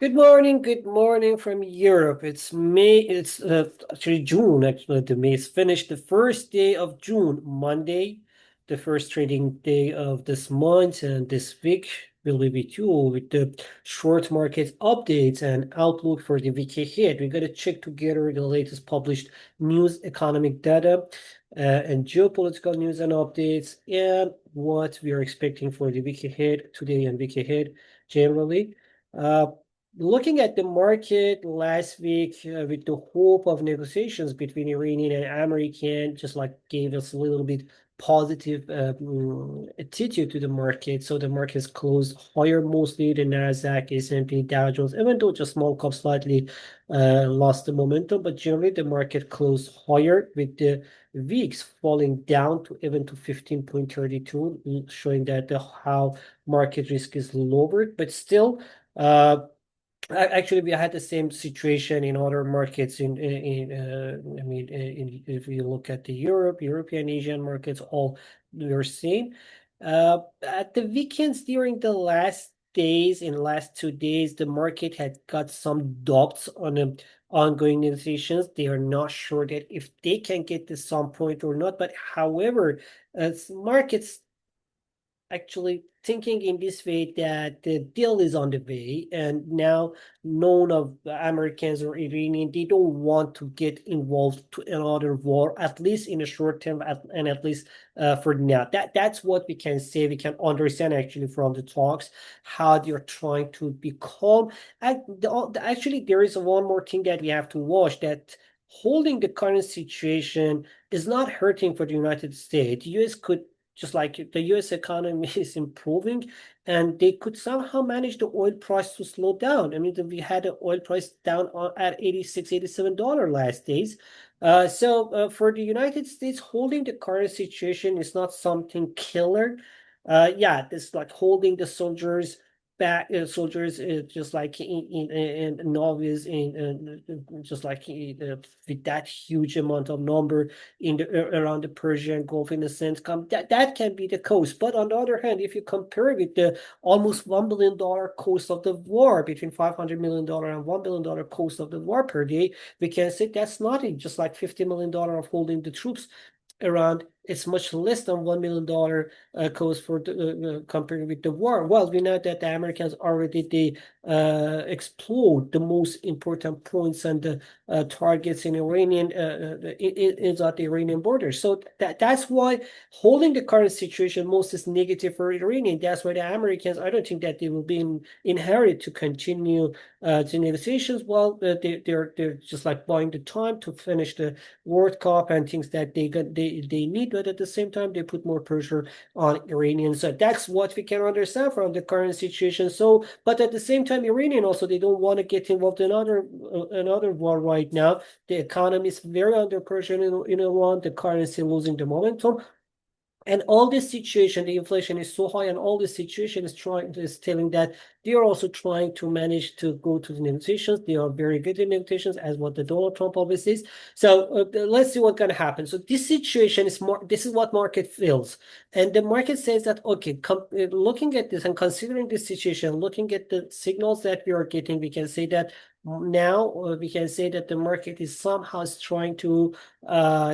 Good morning from Europe. It's May, actually June, actually. The May is finished. The first day of June, Monday, the first trading day of this month, and this week will be with you with the short market updates and outlook for the week ahead. We're going to check together the latest published news, economic data, and geopolitical news and updates, and what we are expecting for the week ahead, today and week ahead generally. Uh, Looking at the market last week, with the hope of negotiations between Iranian and American, just like gave us a little bit positive attitude to the market. So the market's closed higher, mostly the Nasdaq, S&P, Dow Jones, even though just small cap slightly lost the momentum, but generally the market closed higher with the VIX falling down to even to 15.32, showing that how market risk is lowered, but still. Actually, we had the same situation in other markets. I mean, if you look at the European, Asian markets, all we're seeing. At the weekends during the last days, in last 2 days, the market had got some doubts on the ongoing negotiations. They are not sure that if they can get to some point or not. But however, as markets actually thinking in this way that the deal is on the way, and now none of the Americans or Iranian, they don't want to get involved to another war, at least in the short term, and at least for now. That's what we can say. We can understand actually from the talks how they're trying to be calm. And actually, there is one more thing that we have to watch, that holding the current situation is not hurting for the United States. The US could, just like the US economy is improving, and they could somehow manage the oil price to slow down. I mean, we had the oil price down at 86, $87 last days. So for the United States, holding the current situation is not something killer. Yeah, this like holding the soldiers back, soldiers just like in novice in just like with that huge amount of number in the around the Persian Gulf, in a sense, that can be the cost. But on the other hand, if you compare it with the almost $1 billion cost of the war, between $500 million and $1 billion cost of the war per day, we can say that's nothing. Just like $50 million of holding the troops around, it's much less than $1 million cost for compared with the war. Well, we know that the Americans already they explode the most important points and the targets in Iranian is at the Iranian border. So that's why holding the current situation most is negative for Iranian. That's why the Americans, I don't think that they will be inherited to continue the negotiations. Well, they're just like buying the time to finish the World Cup and things that they need, but at the same time they put more pressure on Iranians. So that's what we can understand from the current situation. So, but at the same time, Iranian also, they don't want to get involved in another war right now. The economy is very under pressure in Iran. The currency losing the momentum. And all this situation, the inflation is so high, and all this situation is telling that they are also trying to manage to go to the negotiations. They are very good in negotiations, as what the Donald Trump always says. So let's see what's going to happen. So this situation is more. This is what market feels, and the market says that okay, looking at this and considering this situation, looking at the signals that we are getting, we can say that now we can say that the market is somehow trying to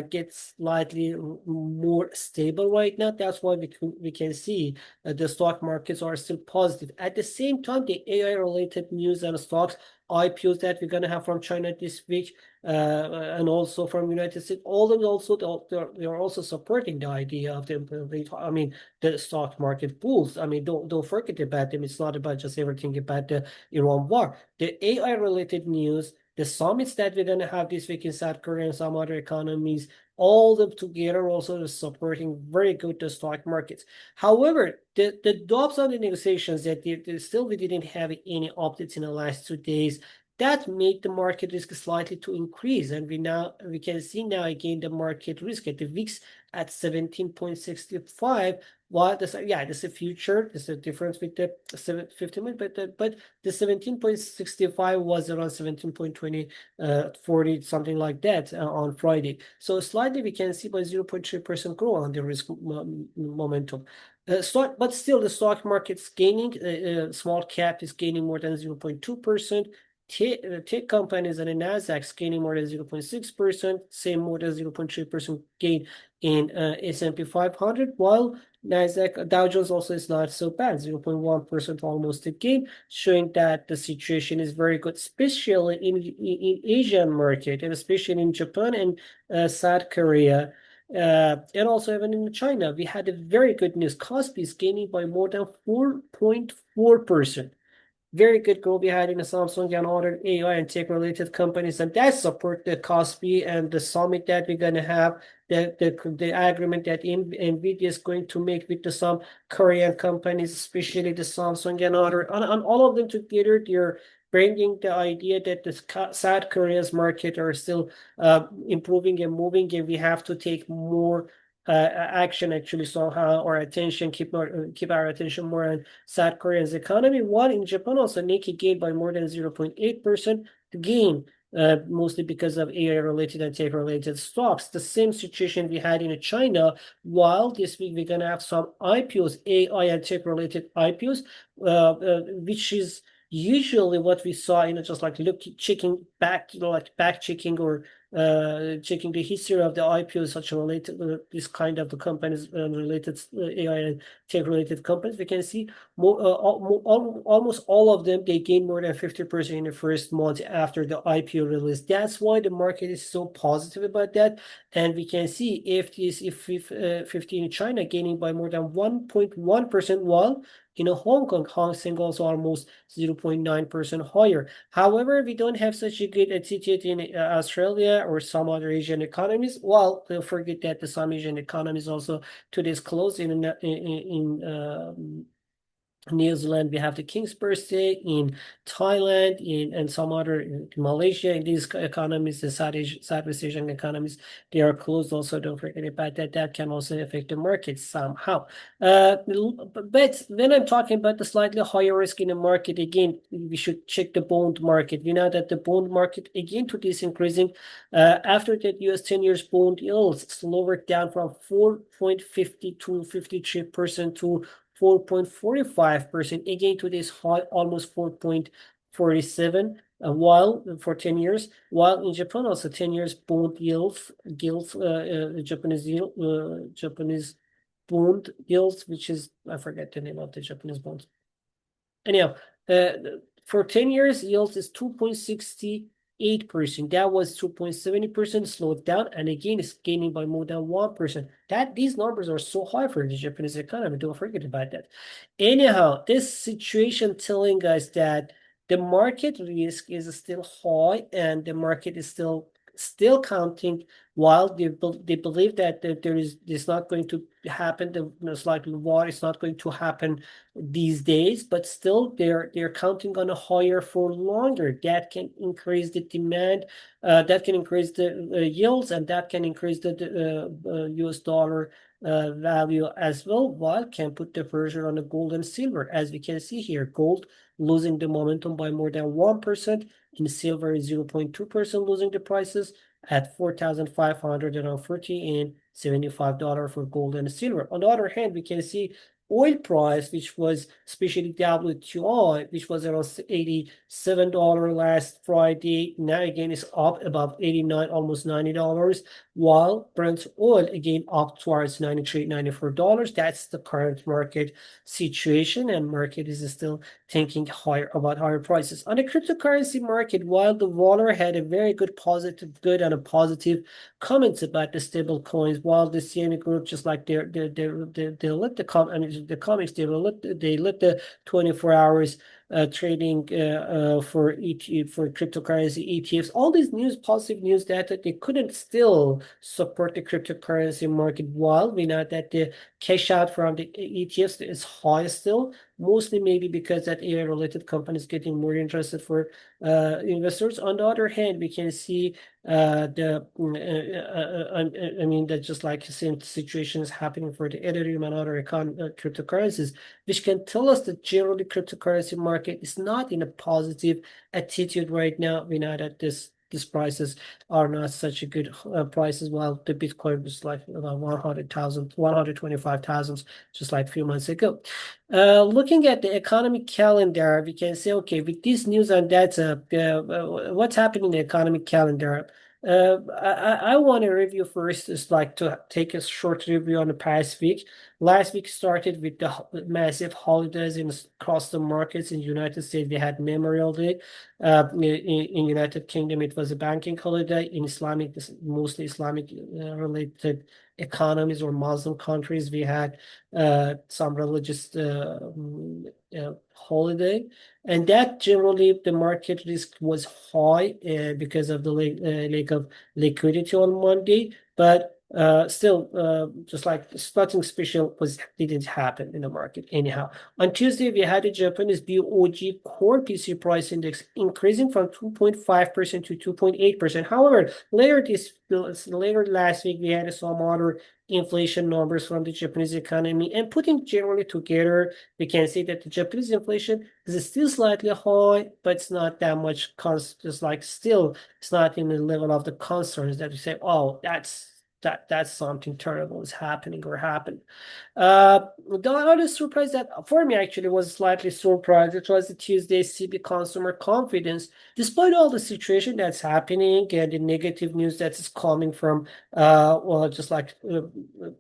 get slightly more stable right now. That's why we can see the stock markets are still positive. At the same time, the AI related news and stocks IPOs that we're going to have from China this week, and also from United States, all of them also they're also supporting the idea of I mean, the stock market bulls. I mean, don't forget about them. It's not about just everything about the Iran war. The AI related news, the summits that we're going to have this week in South Korea and some other economies, all of them together also is supporting very good the stock markets. However, the doubts on the negotiations that still we didn't have any updates in the last 2 days, that made the market risk slightly to increase. And we can see now again the market risk at the VIX at 17.65. Well, that's a future. There's a difference with the 750 minute, but the 17.65 was around 17.20, 40, something like that on Friday. So slightly we can see by 0.3% growth on the risk momentum. But still, the stock market's gaining. Small cap is gaining more than 0.2%. Tech companies and the Nasdaq's gaining more than 0.6%, same more than 0.3% gain in S&P 500, while Nasdaq Dow Jones also is not so bad, 0.1% almost a gain, showing that the situation is very good, especially in Asian market and especially in Japan and South Korea. And also even in China, we had a very good news. Kospi is gaining by more than 4.4%. Very good growth we had in the Samsung and other AI and tech related companies, and that support the Kospi and the summit that we're gonna have, the agreement that NVIDIA is going to make with some Korean companies, especially the Samsung and other, and all of them together, they're bringing the idea that the South Korea's market are still improving and moving, and we have to take more action actually somehow our attention keep our attention more on South Korea's economy. While in Japan also Nikkei gained by more than 0.8% gain, mostly because of AI related and tech related stocks. The same situation we had in China. While this week we're gonna have some IPOs, AI and tech related IPOs, which is usually what we saw, just like checking back, like back checking or checking the history of the IPOs, such related this kind of the companies related AI and tech related companies. We can see almost all of them they gain more than 50% in the first month after the IPO release. That's why the market is so positive about that. And we can see if 50 in China gaining by more than 1.1%, while in Hong Kong, Hang Seng also almost 0.9% higher. However, we don't have such a good attitude in Australia or some other Asian economies. Well, don't forget that some Asian economies also today's close in New Zealand, we have the King's birthday. In Thailand, and some other in Malaysia, in these economies, the Southeast Asian economies, they are closed. Also, don't forget about that. That can also affect the market somehow. But when I'm talking about the slightly higher risk in the market, again, we should check the bond market. We know that the bond market again today is increasing. After that, U.S. 10 years bond yields lowered down from 4.50 to 53% to 4.45%. Again, today's high, almost 4.47, while for 10 years. While in Japan, also 10 years bond yields, Japanese bond yields, which is, I forget the name of the Japanese bonds. Anyhow, for 10 years, yields is 2.68%. That was 2.70%, slowed down, and again, it's gaining by more than 1%. These numbers are so high for the Japanese economy. Don't forget about that. Anyhow, this situation telling us that the market risk is still high, and the market is still counting, while they believe that there's not going to happen, the likely war is not going to happen these days, but still they're counting on a higher for longer. That can increase the demand, that can increase the yields, and that can increase the US dollar value as well, while can put the pressure on the gold and silver. As we can see here, gold losing the momentum by more than 1%, and silver is 0.2% losing the prices at 4,540 and $75 for gold and silver. On the other hand, we can see oil price, which was especially WTI, which was around $87 last Friday. Now again is up about 89, almost $90, while Brent oil again up towards $93, $94. That's the current market situation, and market is still thinking about higher prices. On the cryptocurrency market, while the Waller had a very good and a positive comments about the stable coins, while the CME group, just like they let the comics, they let the 24 hours trading for cryptocurrency ETFs. All these positive news data, they couldn't still support the cryptocurrency market, while we know that the cash out from the ETFs is high still, mostly maybe because that AI related companies getting more interested for investors. On the other hand, we can see I mean that just like the same situation is happening for the Ethereum and other cryptocurrencies, which can tell us that generally cryptocurrency market is not in a positive attitude right now. We know that this these prices are not such a good prices, while the Bitcoin was like 100,000, 125,000 just like a few months ago. Looking at the economic calendar, we can say, okay, with this news and data, what's happening in the economic calendar? I want to review first, is like to take a short review on the past week. Last week started with the massive holidays across the markets. In the United States, we had Memorial Day. In United Kingdom, it was a banking holiday. In Islamic, mostly Islamic related economies or Muslim countries, we had some religious holiday, and that generally the market risk was high because of the lack of liquidity on Monday. But still, just like nothing special didn't happen in the market anyhow. On Tuesday, we had a Japanese BOJ core PC price index increasing from 2.5% to 2.8%. However, later last week, we had some other inflation numbers from the Japanese economy, and putting generally together, we can see that the Japanese inflation is still slightly high, but it's not that much. Just like still, it's not in the level of the concerns that we say, oh, that's something terrible is happening or happened. The other surprise that for me actually was slightly surprised, it was the Tuesday CB consumer confidence. Despite all the situation that's happening and the negative news that is coming from, well, just like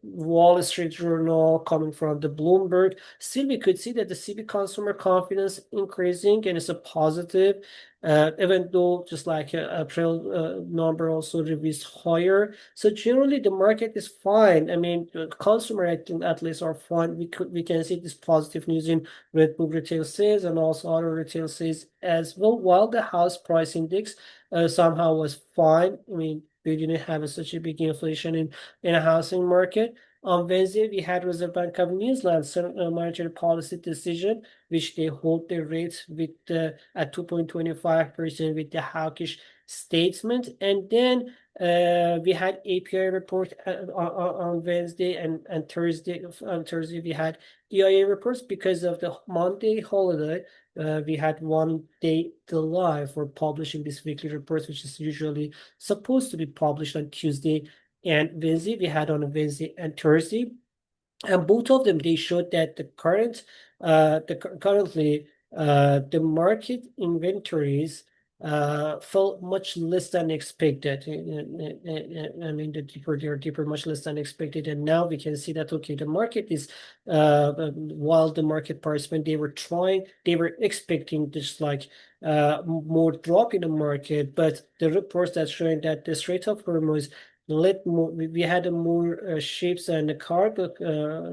Wall Street Journal, coming from the Bloomberg, still we could see that the CB consumer confidence increasing and it's a positive. Even though just like April number also revised higher. So generally the market is fine. I mean, the consumer at least are fine. We can see this positive news in Red Book retail sales and also other retail sales as well. While the house price index somehow was fine. I mean, we didn't have such a big inflation in a housing market. On Wednesday, we had Reserve Bank of New Zealand's monetary policy decision, which they hold their rates with at 2.25% with the hawkish statement. And then we had API report on Wednesday and Thursday. On Thursday, we had EIA reports because of the Monday holiday. We had 1 day delay for publishing these weekly reports, which is usually supposed to be published on Tuesday and Wednesday. We had on a Wednesday and Thursday, and both of them they showed that currently the market inventories fell much less than expected. I mean, they're deeper, much less than expected, and now we can see that okay, the market is while the market participant they were expecting just like more drop in the market, but the reports that's showing that the Strait of Hormuz let more we had more ships and the cargo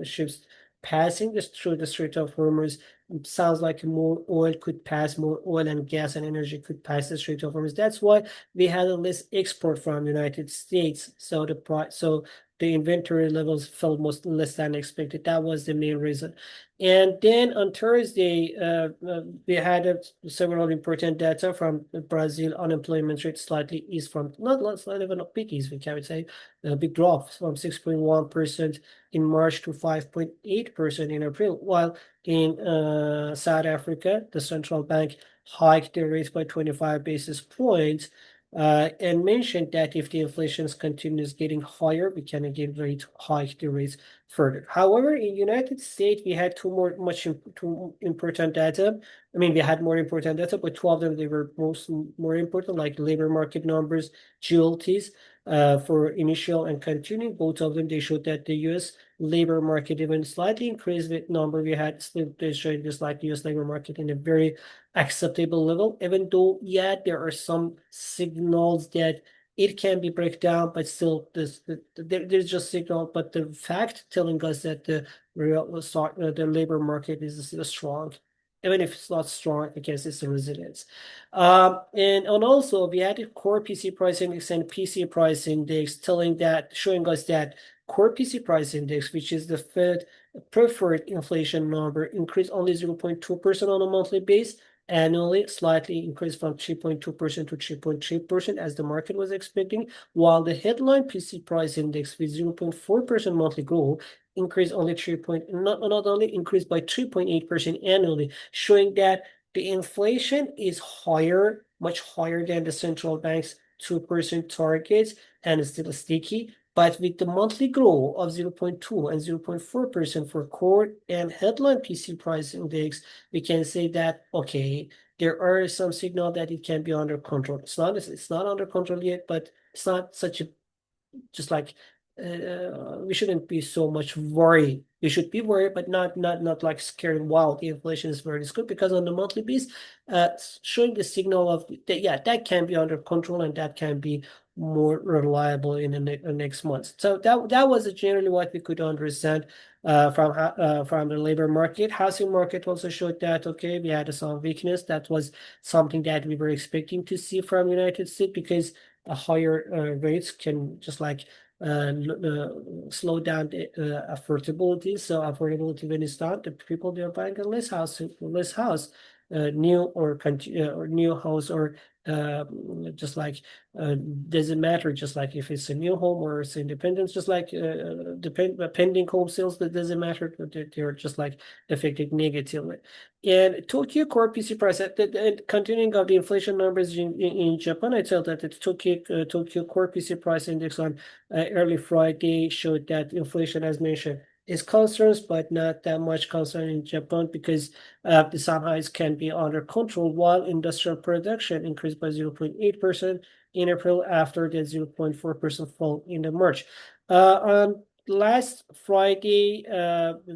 ships passing through the Strait of Hormuz. Sounds like more oil could pass, more oil and gas and energy could pass the Strait of Hormuz. That's why we had a less export from United States. So the inventory levels fell less than expected. That was the main reason. And then on Thursday, we had several important data from Brazil. Unemployment rate slightly eased from not even a big ease, we can say a big drop from 6.1% in March to 5.8% in April. While in South Africa, the central bank hiked the rates by 25 basis points. And mentioned that if the inflation continues getting higher, we can again hike the rates further. However, in United States, we had two important data. I mean, we had more important data, but two of them they were more important, like labor market numbers, GLTs, for initial and continuing. Both of them they showed that the U.S. labor market even slightly increased the number we had. Still, they showed just like the U.S. labor market in a very acceptable level, even though, yeah, there are some signals that it can be break down, but still there's just signal, but the fact telling us that the labor market is still strong. Even if it's not strong, I guess it's a resilience. And also we had a core PC price index and PC price index showing us that core PC price index, which is the Fed preferred inflation number, increased only 0.2% on a monthly base. Annually, slightly increased from 3.2% to 3.3% as the market was expecting, while the headline PC price index with 0.4% monthly growth increased only not only increased by 3.8% annually, showing that the inflation is higher, much higher than the central bank's 2% targets and it's still sticky. But with the monthly growth of 0.2 and 0.4% for core and headline PC price index, we can say that, okay, there are some signal that it can be under control. It's not under control yet, but it's not such a just like we shouldn't be so much worried. We should be worried, but not like scared. Wow, the inflation is very good because on the monthly base, showing the signal of that, yeah, that can be under control and that can be more reliable in the next month. So that was generally what we could understand from the labor market. Housing market also showed that okay, we had some weakness. That was something that we were expecting to see from United States because higher rates can just like slow down the affordability. So affordability when it's down, the people they're buying a less house, new or new house or uh, just like doesn't matter. Just like if it's a new home or it's independence, just like pending home sales, that doesn't matter. They're just like affected negatively. And Tokyo core PC price, and continuing of the inflation numbers in Japan, I tell that the Tokyo core PC price index on early Friday showed that inflation, as mentioned, is concerns, but not that much concern in Japan because the Shanghai's can be under control, while industrial production increased by 0.8% in April after the 0.4% fall in the March. On last Friday,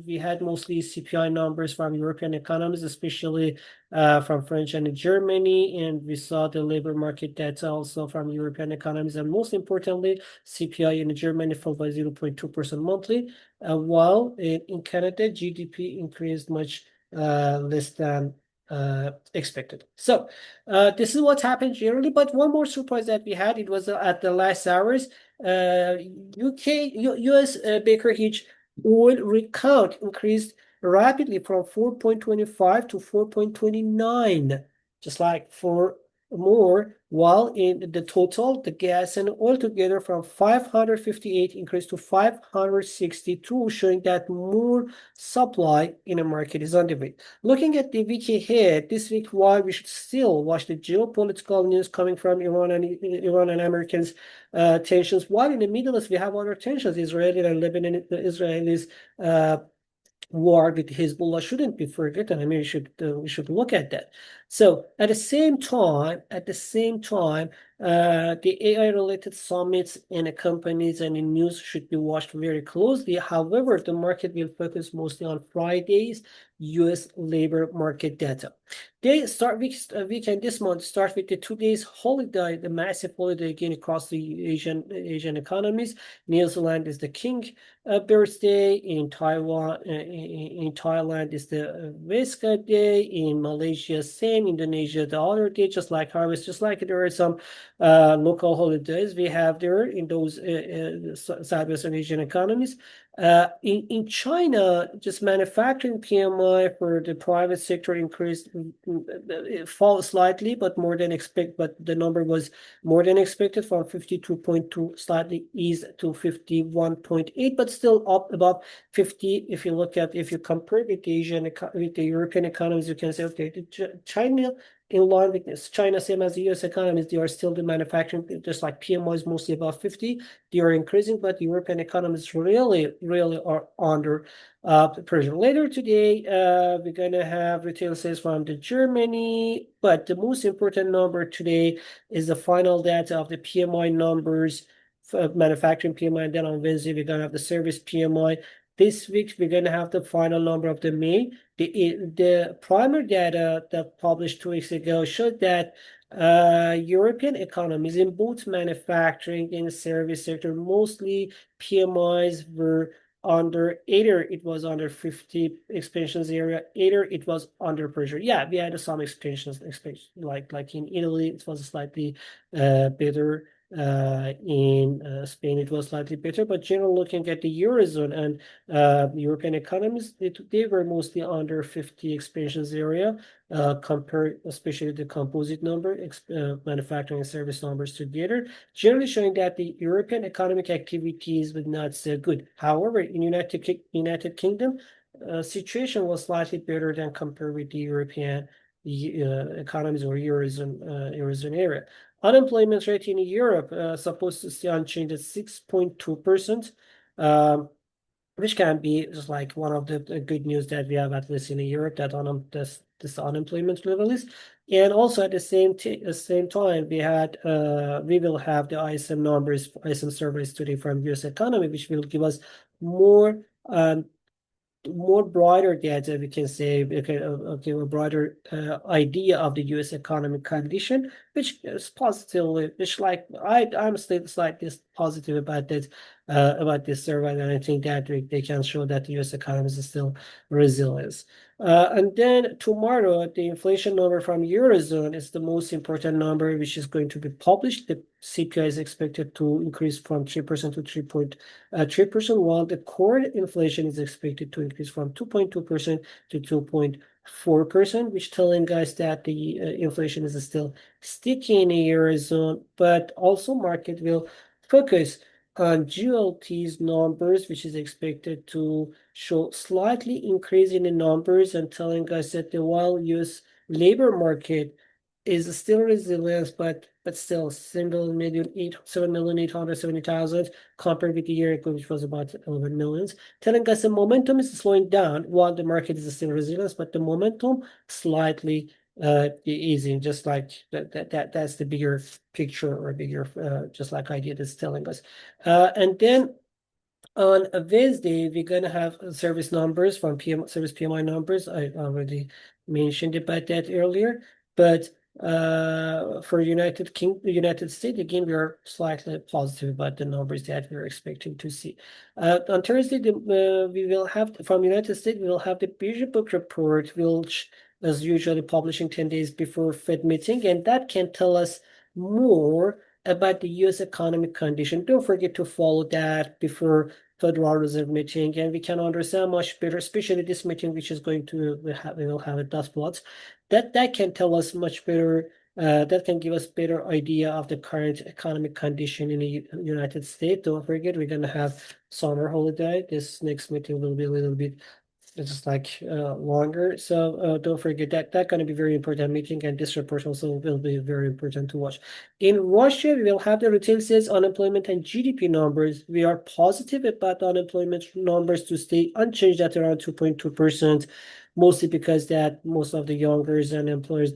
we had mostly CPI numbers from European economies, especially from French and Germany, and we saw the labor market data also from European economies, and most importantly, CPI in Germany fell by 0.2% monthly, while in Canada, GDP increased much less than expected. So this is what happened generally, but one more surprise that we had, it was at the last hours. US Baker Hughes oil rig count increased rapidly from 4.25 to 4.29, just like for more, while in the total, the gas and oil together from 558 increased to 562, showing that more supply in the market is on the way. Looking at the week ahead, this week, why we should still watch the geopolitical news coming from Iran and Americans tensions. While in the Middle East, we have other tensions. Israel and Lebanon, the Israelis war with Hezbollah shouldn't be forgotten. I mean, we should look at that. So at the same time, the AI-related summits in the companies and in news should be watched very closely. However, the market will focus mostly on Friday's U.S. labor market data. They start weekend this month start with the 2 days holiday, the massive holiday again across the Asian economies. New Zealand is the king birthday. In Taiwan, in Thailand is the Veska Day. In Malaysia, same. Indonesia, the other day, just like harvest, just like there are some local holidays we have there in those Southwestern Asian economies. In China, just manufacturing PMI for the private sector increased, it fall slightly, but the number was more than expected from 52.2, slightly eased to 51.8, but still up above 50. If you compare with the European economies, you can say, okay, China in line with this. China, same as the US economies, they are still the manufacturing, just like PMI is mostly above 50. They are increasing, but the European economies really are under pressure. Later today, we're going to have retail sales from the Germany, but the most important number today is the final data of the PMI numbers, manufacturing PMI, and then on Wednesday, we're going to have the service PMI. This week, we're going to have the final number of the May. The primary data that published 2 weeks ago showed that European economies in both manufacturing and service sector, mostly PMIs were under, either it was under 50 expansions area, either it was under pressure. Yeah, we had some expansions, like in Italy, it was slightly better. In Spain, it was slightly better, but generally looking at the Eurozone and European economies, they were mostly under 50 expansions area, compared especially the composite number, manufacturing and service numbers together, generally showing that the European economic activities were not so good. However, in United Kingdom, situation was slightly better than compared with the economies or Eurozone area. Unemployment rate in Europe supposed to stay unchanged at 6.2%. Which can be just like one of the good news that we have at least in Europe that this unemployment level is, and also at the same time we will have the ISM numbers, ISM surveys today from US economy, which will give us more more broader data, we can say, okay, a broader idea of the U.S. economic condition, which is positively, which like I'm still slightly positive about this survey, and I think that they can show that the U.S. economy is still resilient. And then tomorrow, the inflation number from Eurozone is the most important number, which is going to be published. The CPI is expected to increase from 3% to 3%, while the core inflation is expected to increase from 2.2% to 2.4%, which telling us that the inflation is still sticky in the Eurozone, but also market will focus on GLT's numbers, which is expected to show slightly increase in the numbers and telling us that the while US labor market is still resilient, but still 7,870,000 compared with the year ago, which was about 11 million, telling us the momentum is slowing down while the market is still resilient, but the momentum slightly easing, just like that's the bigger picture or bigger just like idea that's telling us. And then on Wednesday, we're gonna have service numbers from service PMI numbers. I already mentioned about that earlier, but for United States, again, we are slightly positive about the numbers that we're expecting to see. On Thursday, we will have from United States, we will have the Beige Book report, which is usually publishing 10 days before Fed meeting, and that can tell us more about the U.S. economic condition. Don't forget to follow that before Federal Reserve meeting, and we can understand much better, especially this meeting, which is going to we will have a dot plots. That can tell us much better. That can give us better idea of the current economic condition in the United States. Don't forget, we're gonna have summer holiday. This next meeting will be a little bit just like longer. So don't forget that that's going to be very important meeting, and this report also will be very important to watch. In Russia, we will have the retail sales, unemployment, and GDP numbers. We are positive about the unemployment numbers to stay unchanged at around 2.2%, mostly because that most of the youngers and employers,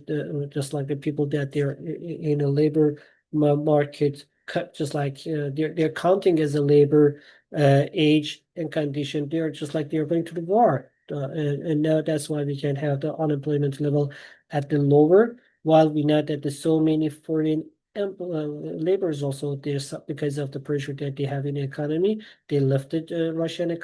just like the people that they're in a labor market, just like they're counting as a labor age and condition. They're just like they're going to the war. And now that's why we can have the unemployment level at the lower, while we know that there's so many foreign laborers also there's because of the pressure that they have in the economy. They lifted Russian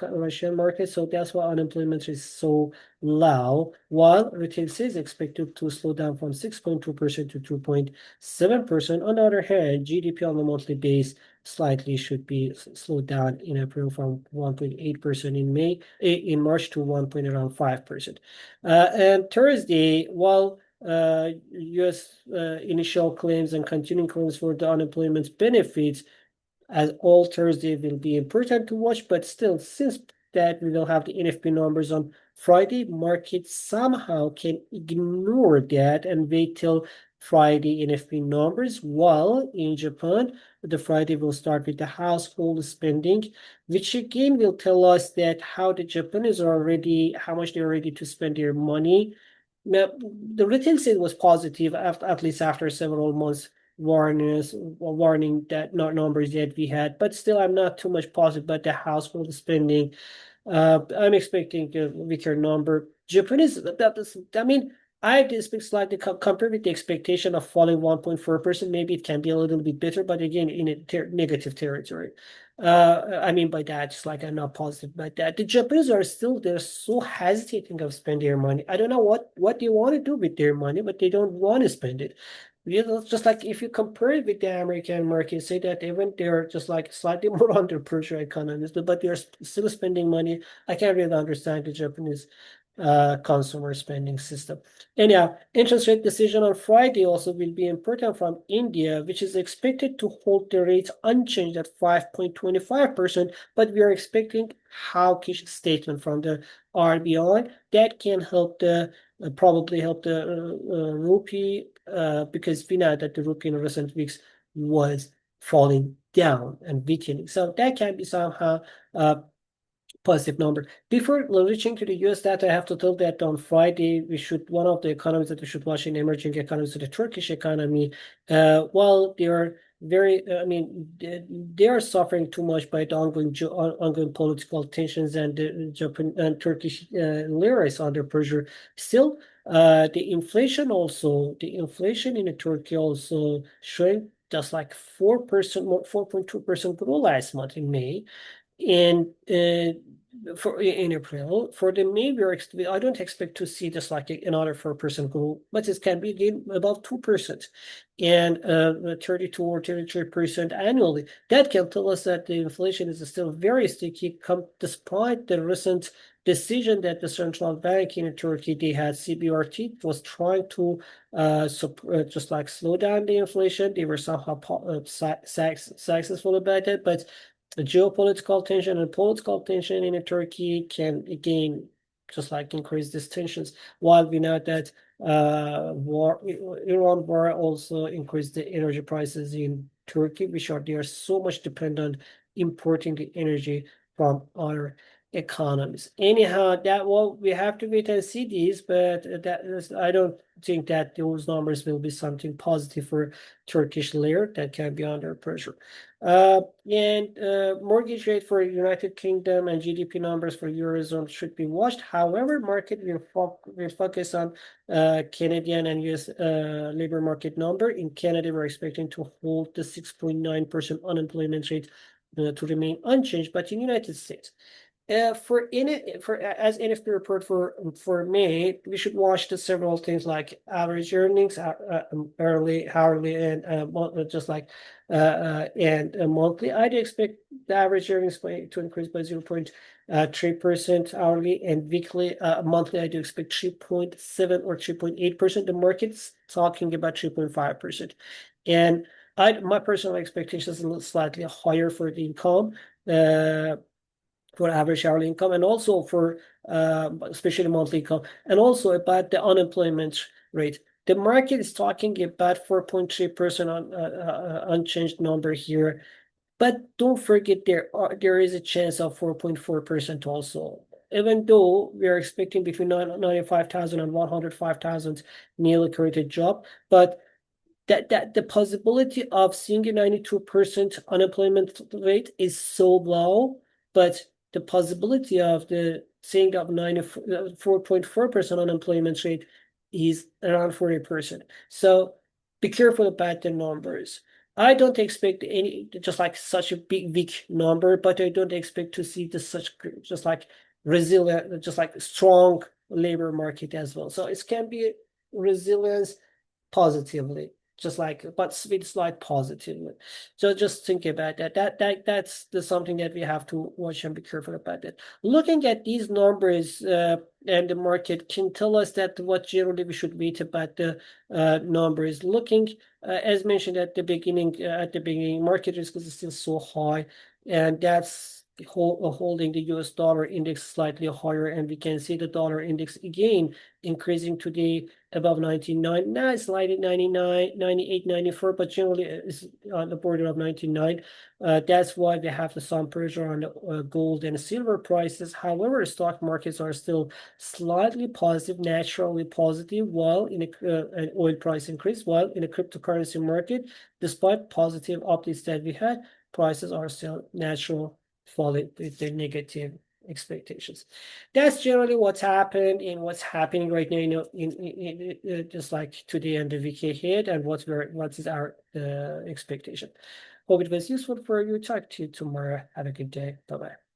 market, so that's why unemployment is so low, while retail sales expected to slow down from 6.2% to 2.7%. On the other hand, GDP on a monthly base slightly should be slowed down in April from 1.8% in March to 1.5%. And Thursday, while US initial claims and continuing claims for the unemployment benefits as all Thursday will be important to watch, but still, since that we will have the NFP numbers on Friday, markets somehow can ignore that and wait till Friday NFP numbers, while in Japan, the Friday will start with the household spending, which again will tell us that how the Japanese are already, how much they're ready to spend their money. Now, the retail sale was positive after, at least after several months warning that not numbers that we had, but still I'm not too much positive about the household spending. I'm expecting a weaker number. Japanese, I mean, I expect slightly compared with the expectation of falling 1.4%. Maybe it can be a little bit better, but again, in a negative territory. I mean by that, it's like I'm not positive about that. The Japanese are still they're so hesitating of spending their money. I don't know what they want to do with their money, but they don't want to spend it. You know, just like if you compare it with the American market, say that even they're just like slightly more under pressure economies, but they're still spending money. I can't really understand the Japanese consumer spending system. Anyhow, interest rate decision on Friday also will be important from India, which is expected to hold the rates unchanged at 5.25%, but we are expecting hawkish statement from the RBI that can help the probably help the rupee because we know that the rupee in recent weeks was falling down and weakening. So that can be somehow positive number. Before reaching to the US data, I have to tell that on Friday, one of the economies that we should watch in emerging economies, the Turkish economy, while they are they are suffering too much by the ongoing political tensions and the Japan and Turkish lira is under pressure. Still, the inflation in Turkey also showing just like 4%, 4.2% growth last month in May. And for in April, for the May, I don't expect to see just like another 4% growth, but it can be again about 2% and 32 or 33% annually. That can tell us that the inflation is still very sticky, despite the recent decision that the central bank in Turkey, they had CBRT, was trying to just like slow down the inflation. They were somehow successful about it, but the geopolitical tension and political tension in Turkey can again just like increase these tensions. While we know that Iran war also increased the energy prices in Turkey, they are so much dependent on importing the energy from other economies. Anyhow, we have to wait and see these, but I don't think that those numbers will be something positive for Turkish lira that can be under pressure. And mortgage rate for United Kingdom and GDP numbers for Eurozone should be watched. However, market will focus on Canadian and US labor market number. In Canada, we're expecting to hold the 6.9% unemployment rate to remain unchanged, but in United States. As NFP report for May, we should watch the several things like average earnings, hourly, and just like and monthly. I'd expect the average earnings to increase by 0.3% hourly, and weekly, monthly. I do expect 3.7 or 3.8%. The market's talking about 3.5%, and my personal expectation is a little slightly higher for the income. For average hourly income and also for especially monthly income, and also about the unemployment rate. The market is talking about 4.3% on unchanged number here, but don't forget there is a chance of 4.4% also. Even though we are expecting between 95,000 and 105,000 newly created job, but that the possibility of seeing a 92% unemployment rate is so low, but the possibility of the seeing of 94.4% unemployment rate is around 40%. So be careful about the numbers. I don't expect any just like such a weak number, but I don't expect to see such just like resilient, just like strong labor market as well. So it can be resilience positively, just like but with slight positively. So just think about that. That's something that we have to watch and be careful about that. Looking at these numbers and the market can tell us that what generally we should wait about the numbers. Looking as mentioned at the beginning, market risk is still so high, and that's holding the US dollar index slightly higher, and we can see the dollar index again increasing today above 99. Now it's slightly 99, 98, 94, but generally it's on the border of 99. That's why we have some pressure on the gold and silver prices. However, stock markets are still slightly positive, naturally positive, while in an oil price increase, while in a cryptocurrency market, despite positive updates that we had, prices are still natural falling with the negative expectations. That's generally what's happened and what's happening right now, in just like today and the week ahead, and what is our expectation. Hope it was useful for you. Talk to you tomorrow. Have a good day. Bye bye.